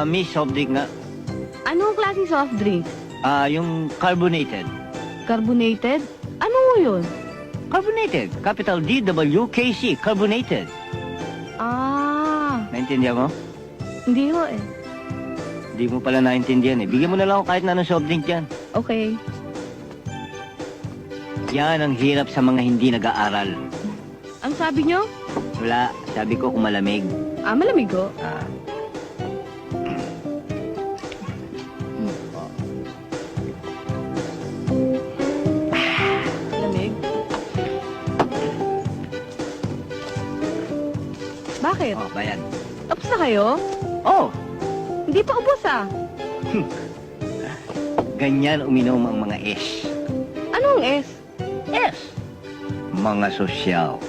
Miss soft drink nga. Anong klaseng soft drink? Yung carbonated. Carbonated? Ano yun? Carbonated. Capital DWKC. Carbonated. Naintindihan mo? Hindi ho eh. Hindi mo pala naintindihan eh. Bigyan mo na lang ako kahit na anong soft drink dyan. Okay. Yan ang hirap sa mga hindi nag-aaral. Ang sabi nyo? Wala. Sabi ko kung malamig. Malamig ho. Lamig? Bakit? Bayan. Tapos na kayo? Oh, Hindi pa ubos ganyan uminom ang mga S. Anong S? S. Mga sosyal.